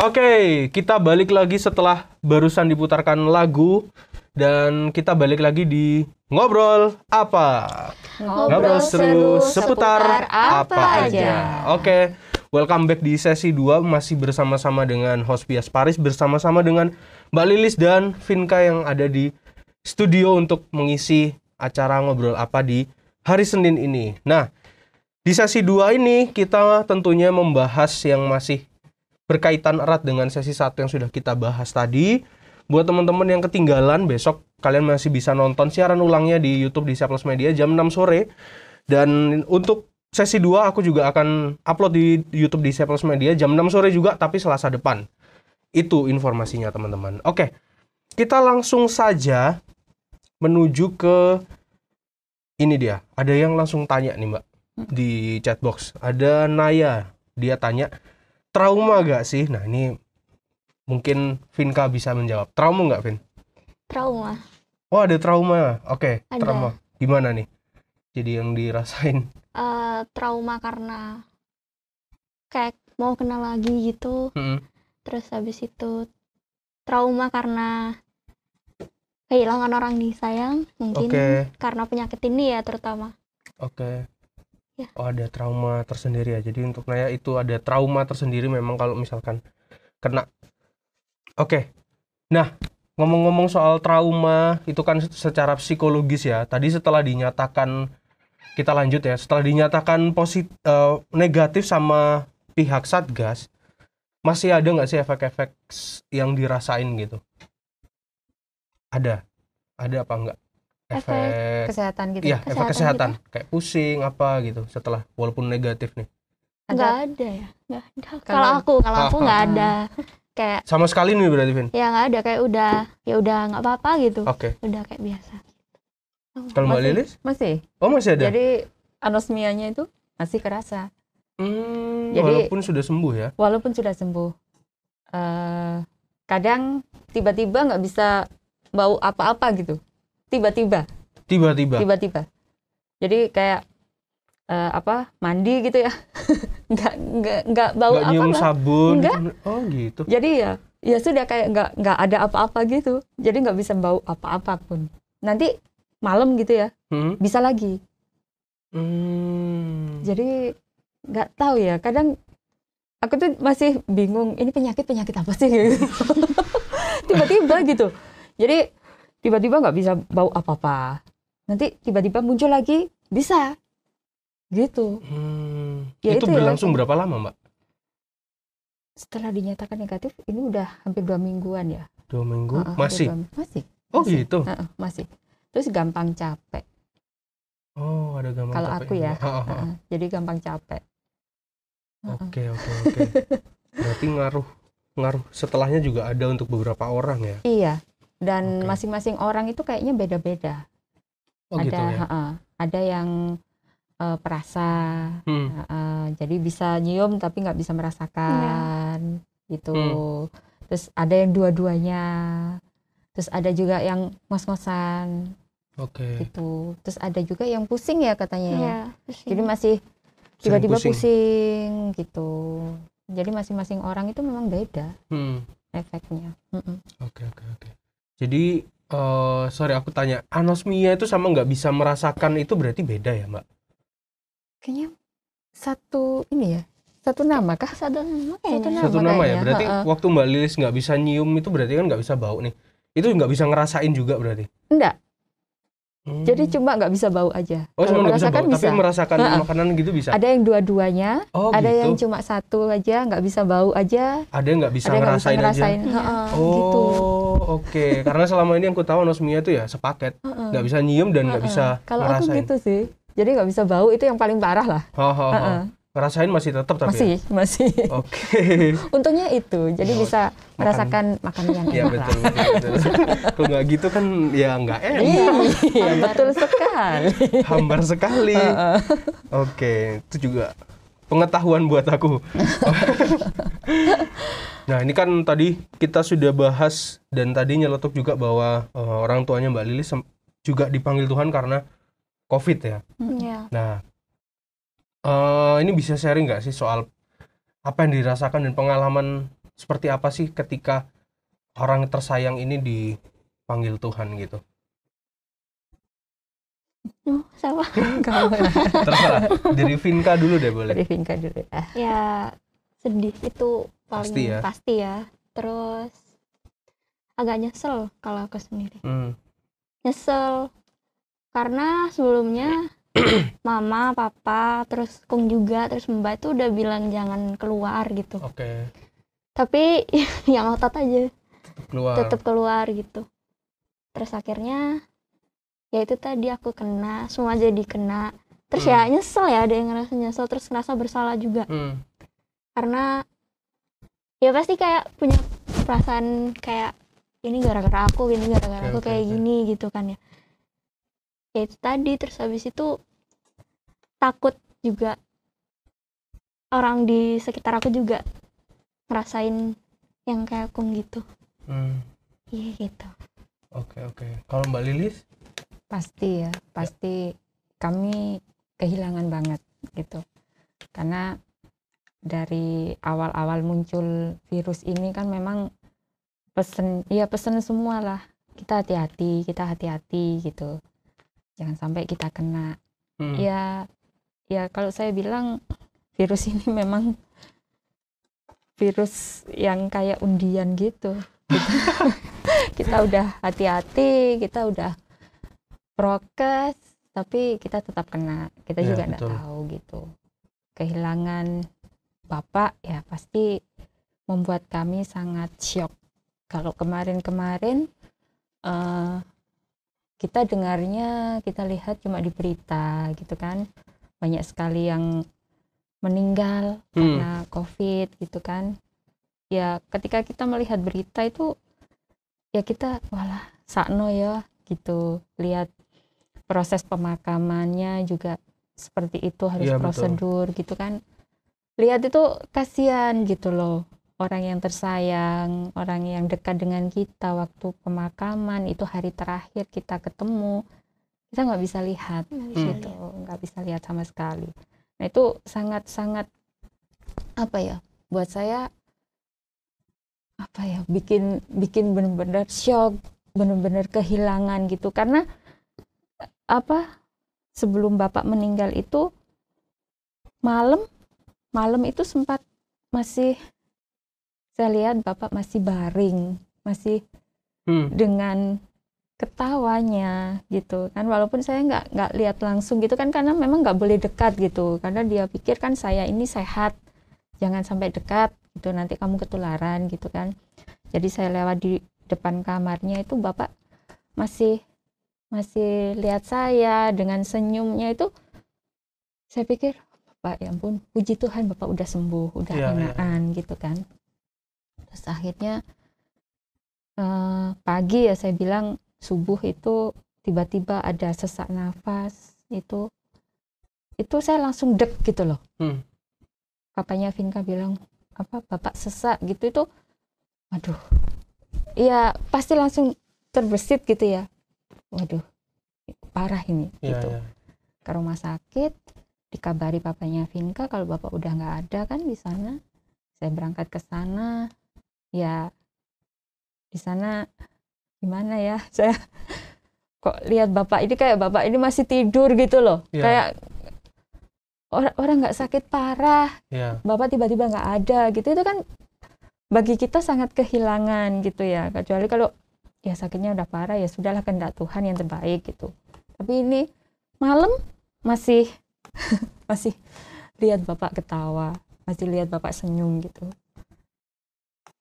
Oke, kita balik lagi setelah barusan diputarkan lagu dan kita balik lagi di Ngobrol Apa? Ngobrol seru seputar apa aja. Oke, welcome back di sesi 2 masih bersama-sama dengan host Bias Paris, bersama-sama dengan Mbak Lilis dan Vinka yang ada di studio untuk mengisi acara Ngobrol Apa di hari Senin ini. Nah, di sesi 2 ini kita tentunya membahas yang masih berkaitan erat dengan sesi 1 yang sudah kita bahas tadi. Buat teman-teman yang ketinggalan, besok kalian masih bisa nonton siaran ulangnya di YouTube di Siaplus Media jam 6 sore. Dan untuk sesi 2 aku juga akan upload di YouTube di Siaplus Media jam 6 sore juga, tapi Selasa depan. Itu informasinya teman-teman. Oke, kita langsung saja menuju ke ini dia. Ada yang langsung tanya nih Mbak di chatbox. Ada Naya, dia tanya, trauma gak sih? Nah ini mungkin Vinka bisa menjawab. Trauma gak Vin? Trauma. Oh ada trauma. Oke, Ada. trauma. Gimana nih? Jadi yang dirasain. Trauma karena kayak mau kenal lagi gitu. Terus habis itu trauma karena kehilangan orang disayang. Mungkin karena penyakit ini ya terutama. Oke. Ya. Oh ada trauma tersendiri ya. Jadi untuk Naya itu ada trauma tersendiri memang kalau misalkan kena. Oke. Nah, ngomong-ngomong soal trauma itu kan secara psikologis ya. Tadi setelah dinyatakan, kita lanjut ya. Setelah dinyatakan negatif sama pihak Satgas, masih ada nggak sih efek-efek yang dirasain gitu? Ada apa enggak? Efek kesehatan gitu. Iya, efek kesehatan. Gitu. Kayak pusing apa gitu setelah walaupun negatif nih. Nggak ada ya. Nggak ada. Kalau aku nggak ada. Kayak Sama sekali nih berarti Vin. ya nggak ada, kayak udah nggak apa-apa gitu. Oke. Udah kayak biasa. Kalau Mbak Lilis? Masih. Oh, masih ada. Jadi anosmianya itu masih kerasa. Jadi, walaupun sudah sembuh ya. Walaupun sudah sembuh. Kadang tiba-tiba nggak bisa bau apa-apa gitu. Tiba-tiba. Jadi kayak mandi gitu ya. nggak bau nggak nyium apa-apa. sabun. Nggak. Oh gitu. Jadi ya sudah kayak nggak ada apa-apa gitu. Jadi nggak bisa bau apa-apa pun. Nanti malam gitu ya. Bisa lagi. Jadi nggak tahu ya. Kadang aku tuh masih bingung. Ini penyakit apa sih? Gitu. Tiba-tiba gitu. Jadi tiba-tiba nggak bisa bau apa-apa. Nanti tiba-tiba muncul lagi, bisa. Gitu. Ya, itu berlangsung berapa lama, Mbak? Setelah dinyatakan negatif, ini udah hampir 2 mingguan ya. 2 minggu? Masih? Masih. Oh gitu? Masih. Terus gampang capek. Oh, ada gampang kalau capek. Kalau aku ya. Jadi gampang capek. Oke. Berarti ngaruh setelahnya juga ada untuk beberapa orang ya? Iya. Dan masing-masing orang itu kayaknya beda-beda. Oh ada, gitu ya? Ada yang perasa, jadi bisa nyium tapi nggak bisa merasakan, gitu. Terus ada yang dua-duanya. Terus ada juga yang ngos-ngosan, gitu. Terus ada juga yang pusing ya katanya. Ya, jadi masih tiba-tiba pusing, gitu. Jadi masing-masing orang itu memang beda efeknya. Oke. Jadi, sorry aku tanya, anosmia itu sama nggak bisa merasakan itu berarti beda ya Mbak? Kayaknya satu nama kah? Satu nama ya? Berarti waktu Mbak Lilis nggak bisa nyium itu berarti kan nggak bisa bau nih. Itu nggak bisa ngerasain juga berarti? Enggak. Jadi cuma nggak bisa bau aja. Oh, cuma nggak bisa bau, tapi merasakan makanan gitu bisa? Ada yang dua-duanya, ada gitu. yang cuma satu aja, nggak bisa bau aja. Ada yang nggak bisa ngerasain aja? Gitu. Oke. Karena selama ini yang ku tahu anosmia itu ya sepaket. Nggak bisa nyium dan nggak bisa kalau ngerasain. Kalau aku gitu sih. Jadi nggak bisa bau, itu yang paling parah lah. Ngerasain masih tetap tapi masih. Oke. Untungnya itu, jadi bisa merasakan makanan yang enak. Iya betul. Kalau nggak gitu kan ya nggak enak. Iya, betul sekali. Hambar sekali. Oke, itu juga pengetahuan buat aku. Nah ini kan tadi kita sudah bahas dan tadi nyeletuk juga bahwa orang tuanya Mbak Lilis juga dipanggil Tuhan karena COVID ya. Nah ini bisa sharing nggak sih soal apa yang dirasakan dan pengalaman seperti apa sih ketika orang tersayang ini dipanggil Tuhan gitu? Siapa? Terserah, dari Vinka dulu deh boleh. Dari Vinka dulu ya. Ya sedih itu paling Pasti pasti ya. ya. Terus agak nyesel kalau aku sendiri. Hmm. Nyesel karena sebelumnya mama, papa, terus Kung juga, terus Mbak itu udah bilang jangan keluar gitu. Oke. Tapi yang otot aja Keluar. tetap keluar gitu. Terus akhirnya ya itu tadi aku kena, semua jadi kena. Terus ya nyesel ya, ada yang ngerasa nyesel, terus ngerasa bersalah juga. Karena ya pasti kayak punya perasaan kayak ini gara-gara aku, ini gara-gara aku kayak gini gitu kan ya. Ya itu tadi, terus habis itu takut juga orang di sekitar aku juga ngerasain yang kayak Kung gitu. Iya gitu. Oke. Kalau Mbak Lilis? Pasti ya, pasti kami kehilangan banget gitu. Karena dari awal-awal muncul virus ini kan memang pesen semua lah. Kita hati-hati gitu. Jangan sampai kita kena. Ya kalau saya bilang virus ini memang virus yang kayak undian gitu. Kita udah hati-hati, kita udah prokes, tapi kita tetap kena. Kita juga nggak tahu gitu. Kehilangan bapak ya pasti membuat kami sangat syok. Kalau kemarin kita dengarnya, kita lihat cuma di berita gitu kan, banyak sekali yang meninggal karena COVID gitu kan. Ya ketika kita melihat berita itu ya kita walah sakno ya gitu, lihat proses pemakamannya juga seperti itu, harus prosedur betul. Gitu kan, lihat itu kasihan gitu loh, orang yang tersayang, orang yang dekat dengan kita waktu pemakaman itu hari terakhir kita ketemu, kita nggak bisa lihat gitu, nggak bisa lihat sama sekali. Nah itu sangat apa ya, buat saya apa ya, bikin benar-benar shock, benar-benar kehilangan gitu. Karena apa, sebelum bapak meninggal itu malam itu sempat masih saya lihat bapak masih baring, masih dengan ketawanya gitu kan, walaupun saya nggak lihat langsung gitu kan, karena memang nggak boleh dekat gitu, karena dia pikir kan saya ini sehat, jangan sampai dekat gitu, nanti kamu ketularan gitu kan. Jadi saya lewat di depan kamarnya itu bapak masih lihat saya dengan senyumnya itu, saya pikir bapak ya ampun, puji Tuhan bapak udah sembuh, udah enakan gitu kan. Terus akhirnya pagi ya saya bilang subuh itu tiba-tiba ada sesak nafas, itu saya langsung deg gitu loh. Papanya Vinka bilang apa, bapak sesak gitu, itu waduh ya pasti langsung terbesit gitu ya, waduh parah ini gitu. Ke rumah sakit dikabari papanya Vinka kalau bapak udah nggak ada kan di sana. Saya berangkat ke sana, ya di sana gimana ya, saya kok lihat bapak ini kayak bapak ini masih tidur gitu loh, kayak orang nggak sakit parah, bapak tiba-tiba nggak ada gitu. Itu kan bagi kita sangat kehilangan gitu ya, kecuali kalau ya sakitnya udah parah ya sudahlah, kehendak Tuhan yang terbaik gitu. Tapi ini malam masih lihat bapak ketawa, masih lihat bapak senyum gitu.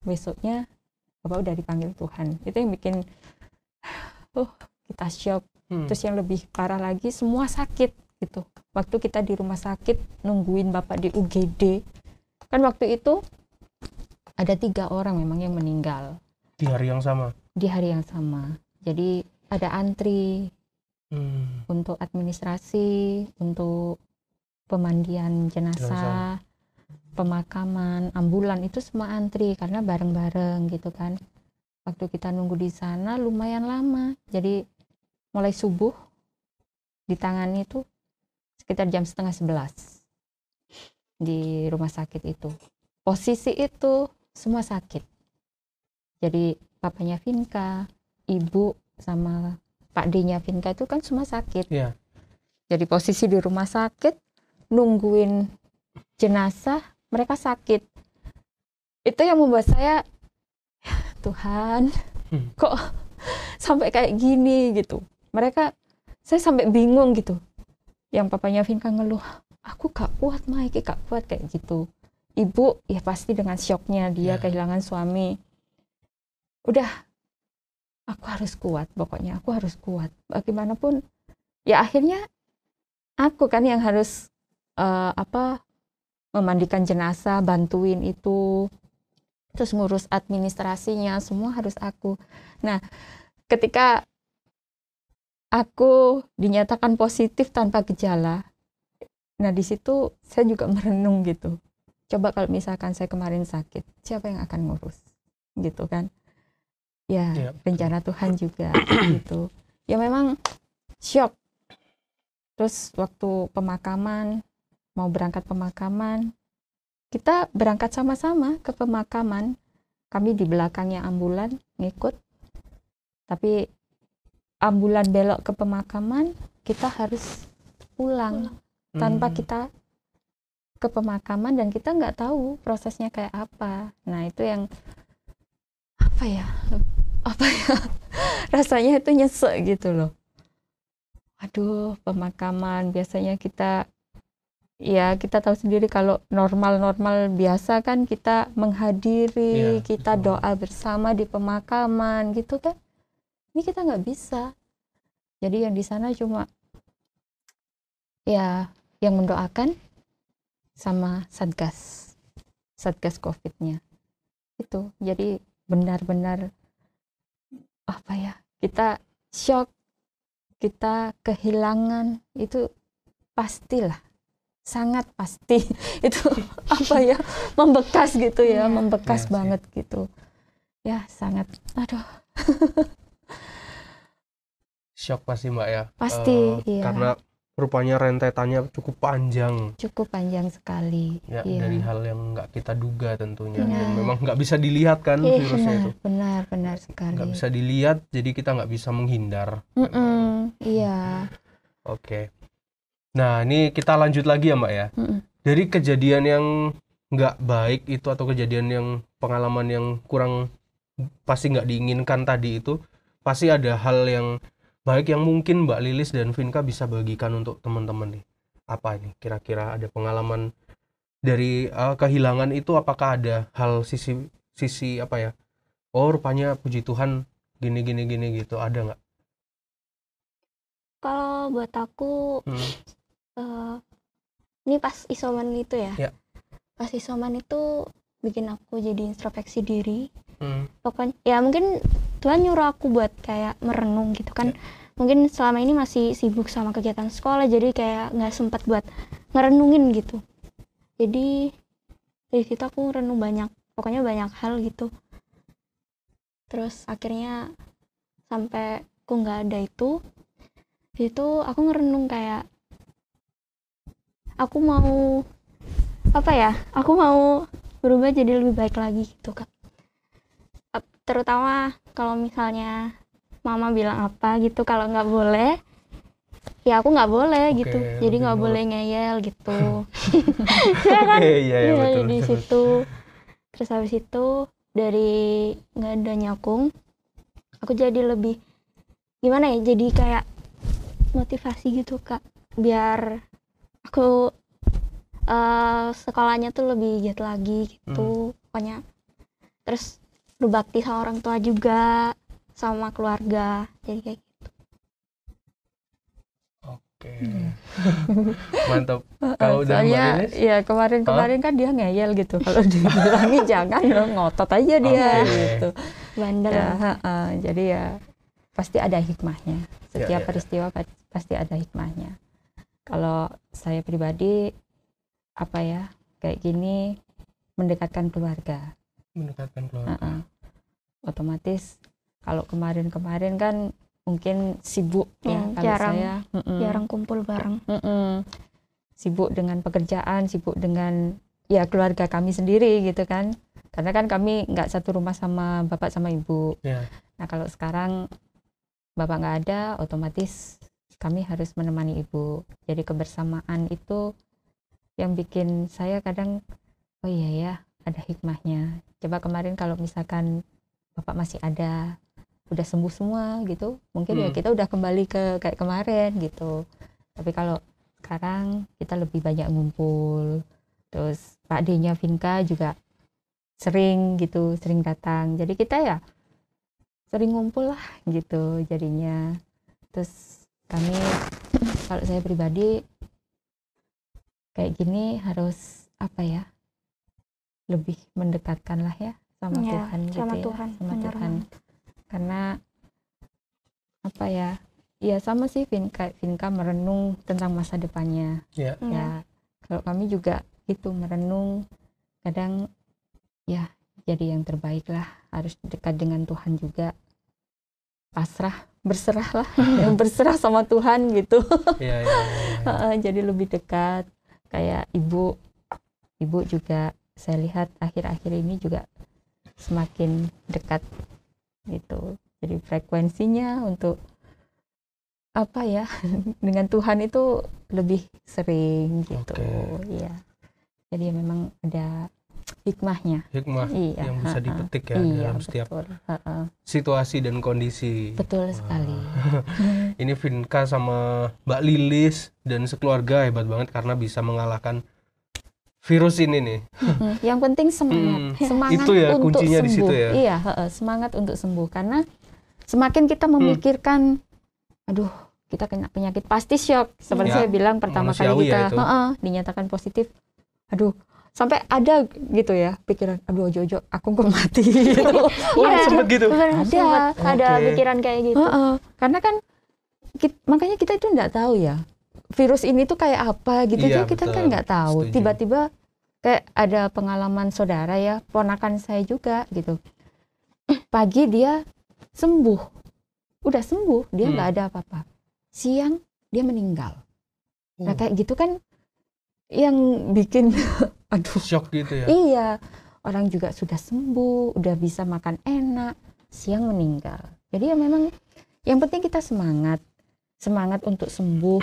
Besoknya bapak udah dipanggil Tuhan. Itu yang bikin kita shock. Terus yang lebih parah lagi, semua sakit gitu. Waktu kita di rumah sakit nungguin bapak di UGD, kan waktu itu ada 3 orang memang yang meninggal di hari yang sama. Jadi ada antri untuk administrasi, untuk pemandian jenazah, pemakaman, ambulan, itu semua antri karena bareng-bareng gitu kan. Waktu kita nunggu di sana lumayan lama, jadi mulai subuh ditangani itu sekitar jam 10:30 di rumah sakit itu. Posisi itu semua sakit. Jadi papanya Vinka, ibu sama Pak D-nya Vinka itu kan semua sakit. Yeah. Jadi posisi di rumah sakit, nungguin jenazah, mereka sakit. Itu yang membuat saya, Tuhan, kok sampai kayak gini gitu. Saya sampai bingung gitu. Yang papanya Vinka ngeluh, aku gak kuat Maiki, gak kuat kayak gitu. Ibu ya pasti dengan syoknya dia kehilangan suami. Udah, aku harus kuat, pokoknya aku harus kuat. Bagaimanapun, ya akhirnya aku kan yang harus memandikan jenazah, bantuin itu, terus ngurus administrasinya, semua harus aku. Nah, ketika aku dinyatakan positif tanpa gejala, nah di situ saya juga merenung gitu. Coba kalau misalkan saya kemarin sakit, siapa yang akan ngurus? Gitu kan. Ya, rencana Tuhan juga gitu. Ya memang syok. Terus waktu pemakaman, mau berangkat pemakaman, kita berangkat sama-sama ke pemakaman. Kami di belakangnya ambulan ngikut. Tapi ambulan belok ke pemakaman, kita harus pulang tanpa kita ke pemakaman, dan kita nggak tahu prosesnya kayak apa. Nah itu yang apa ya rasanya itu nyesek gitu loh. Aduh, pemakaman biasanya kita tahu sendiri kalau normal biasa kan kita menghadiri, kita doa bersama di pemakaman gitu kan. Ini kita nggak bisa. Jadi yang di sana cuma ya yang mendoakan sama satgas COVID-nya itu. Jadi benar-benar kita shock, kita kehilangan, itu pastilah, sangat pasti itu membekas gitu ya, membekas banget gitu ya, sangat shock pasti Mbak ya, pasti karena rupanya rentetannya cukup panjang sekali ya. Dari hal yang nggak kita duga tentunya, dan memang nggak bisa dilihat kan virusnya itu. Benar sekali. Nggak bisa dilihat, jadi kita nggak bisa menghindar. Iya. Oke. Nah ini kita lanjut lagi ya Mbak ya. Dari kejadian yang nggak baik itu, atau kejadian yang pengalaman yang kurang pasti nggak diinginkan tadi itu, pasti ada hal yang baik yang mungkin Mbak Lilis dan Vinka bisa bagikan untuk teman-teman nih. Apa ini kira-kira ada pengalaman dari kehilangan itu? Apakah ada hal sisi apa ya? Oh rupanya puji Tuhan gini gitu, ada nggak? Kalau buat aku ini pas isoman itu ya. Pas isoman itu bikin aku jadi introspeksi diri. Pokoknya ya mungkin Tuhan nyuruh aku buat kayak merenung gitu kan. Mungkin selama ini masih sibuk sama kegiatan sekolah, jadi kayak nggak sempat buat ngerenungin gitu. Jadi dari situ aku renung pokoknya banyak hal gitu. Terus akhirnya sampai aku nggak ada itu aku ngerenung kayak aku mau berubah jadi lebih baik lagi gitu Kak. Terutama kalau misalnya mama bilang apa gitu, kalau nggak boleh ya aku nggak boleh gitu. Jadi nggak boleh ngeyel gitu. Ya kan? Betul. Di situ. Terus habis itu dari nggak ada nyakung, aku jadi lebih gimana ya, jadi kayak motivasi gitu Kak, biar aku sekolahnya tuh lebih giat lagi gitu. Pokoknya terus berbakti sama orang tua juga, sama keluarga, jadi kayak gitu. Oke. Mantap. Kalau soalnya ya kemarin kan dia ngeyel gitu, kalau dibilangin jangan ngotot aja dia gitu, bandel ya, jadi ya pasti ada hikmahnya, setiap peristiwa pasti ada hikmahnya. Kalau saya pribadi kayak gini, mendekatkan keluarga. Otomatis kalau kemarin kan mungkin sibuk ya, kalau jarang kumpul bareng. Sibuk dengan pekerjaan, sibuk dengan ya keluarga kami sendiri gitu kan. Karena kan kami nggak satu rumah sama bapak sama ibu. Yeah. Nah kalau sekarang bapak nggak ada, otomatis kami harus menemani ibu. Jadi kebersamaan itu yang bikin saya kadang, oh iya ya, ada hikmahnya. Coba kemarin kalau misalkan bapak masih ada, udah sembuh semua gitu, mungkin ya kita udah kembali ke kayak kemarin gitu. Tapi kalau sekarang kita lebih banyak ngumpul. Terus Pak D-nya Vinka juga sering gitu, sering datang. Jadi kita ya sering ngumpul lah gitu jadinya. Terus kami, kalau saya pribadi kayak gini harus apa ya, lebih mendekatkan lah ya sama Tuhan gitu sama ya, Tuhan, sama Tuhan. Karena apa ya, ya sama sih Vinka merenung tentang masa depannya. Yeah. Ya kalau kami juga itu merenung, kadang ya jadi yang terbaik lah, harus dekat dengan Tuhan juga, berserah lah berserah sama Tuhan gitu. Yeah. Jadi lebih dekat. Kayak ibu juga saya lihat akhir-akhir ini juga semakin dekat gitu. Jadi frekuensinya untuk apa ya dengan Tuhan itu lebih sering gitu. Iya. Jadi memang ada hikmahnya. Iya, yang bisa dipetik ya dalam setiap situasi dan kondisi. Betul sekali. Ini Vinka sama Mbak Lilis dan sekeluarga hebat banget karena bisa mengalahkan virus ini nih. Yang penting semangat. Semangat itu ya untuk kuncinya sembuh. di situ ya. Iya, semangat untuk sembuh, karena semakin kita memikirkan aduh kita kena penyakit pasti shock, seperti saya bilang pertama kali kita dinyatakan positif, aduh sampai ada gitu ya pikiran, aduh ojo aku kok mati gitu. Sempet gitu. Ada pikiran kayak gitu. Karena kan makanya kita itu nggak tahu ya virus ini tuh kayak apa gitu. Jadi kita kan nggak tahu. Setuju. Tiba-tiba kayak ada pengalaman saudara ya, ponakan saya juga gitu. Pagi dia sembuh, udah sembuh, dia nggak ada apa-apa. Siang dia meninggal. Nah kayak gitu kan yang bikin aduh shock gitu ya. Iya, orang juga sudah sembuh, udah bisa makan enak, siang meninggal. Jadi ya memang yang penting kita semangat untuk sembuh.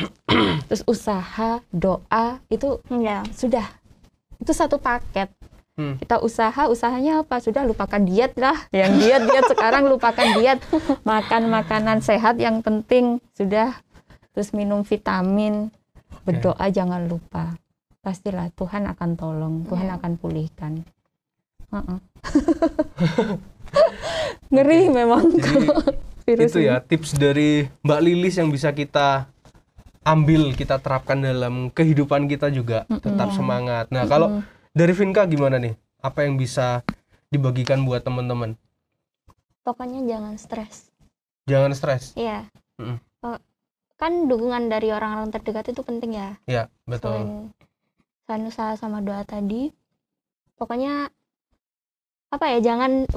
Terus usaha, doa itu sudah, itu satu paket. Kita usahanya apa? Sudah lupakan diet lah. Yang diet sekarang lupakan diet. Makan makanan sehat yang penting sudah. Terus minum vitamin. Berdoa jangan lupa. Pastilah Tuhan akan tolong, Tuhan akan pulihkan. Ngeri memang. Jadi, virus itu ya tips dari Mbak Lilis yang bisa kita ambil, kita terapkan dalam kehidupan kita juga. Tetap semangat. Nah kalau dari Vinka gimana nih? Apa yang bisa dibagikan buat teman-teman? Pokoknya jangan stres. Jangan stres. Iya. Kan dukungan dari orang-orang terdekat itu penting ya. Iya, betul. Selain usaha sama doa tadi, pokoknya apa ya, jangan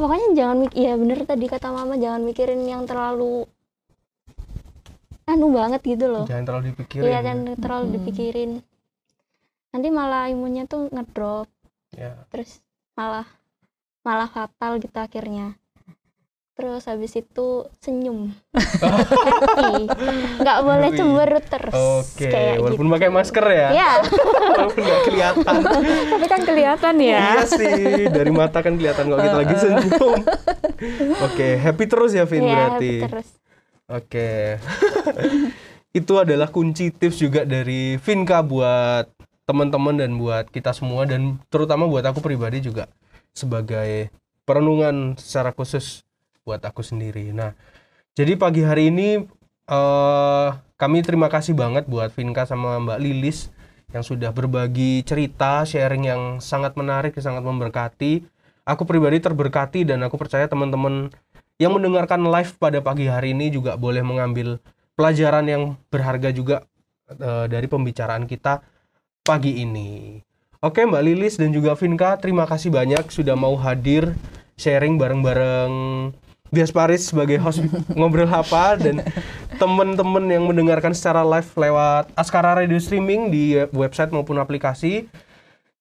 ya bener tadi kata mama, jangan mikirin yang terlalu banget gitu loh. Jangan terlalu dipikirin. Iya, jangan terlalu dipikirin. Nanti malah imunnya tuh ngedrop. Ya. Terus malah fatal gitu akhirnya. Terus habis itu senyum. Happy. Nggak boleh cemberut terus. Oke, kayak walaupun gitu. pakai masker ya. Iya. Walaupun nggak kelihatan. Tapi kan kelihatan ya. Iya sih, dari mata kan kelihatan kalau kita lagi senyum. Oke, happy terus ya Vin, berarti. Happy terus. Oke. Itu adalah kunci tips juga dari Vinka buat teman-teman dan buat kita semua, dan terutama buat aku pribadi juga sebagai perenungan secara khusus buat aku sendiri. Nah, jadi pagi hari ini kami terima kasih banget buat Vinka sama Mbak Lilis yang sudah berbagi cerita, sharing yang sangat menarik, sangat memberkati. Aku pribadi terberkati, dan aku percaya teman-teman yang mendengarkan live pada pagi hari ini juga boleh mengambil pelajaran yang berharga juga dari pembicaraan kita pagi ini. Oke, Mbak Lilis dan juga Vinka, terima kasih banyak sudah mau hadir sharing bareng-bareng Bias Paris sebagai host Ngobrol Apa, dan teman-teman yang mendengarkan secara live lewat Askara Radio Streaming di website maupun aplikasi.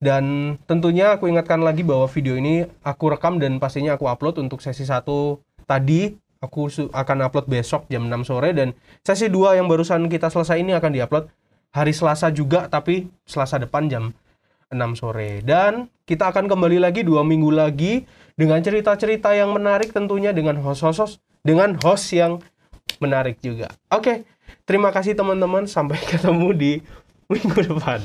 Dan tentunya aku ingatkan lagi bahwa video ini aku rekam dan pastinya aku upload untuk sesi 1 tadi. Aku akan upload besok jam 6 sore dan sesi 2 yang barusan kita selesai ini akan diupload hari Selasa juga, tapi Selasa depan jam 6 sore. Dan kita akan kembali lagi 2 minggu lagi dengan cerita-cerita yang menarik tentunya dengan host yang menarik juga. Oke, terima kasih teman-teman, sampai ketemu di minggu depan.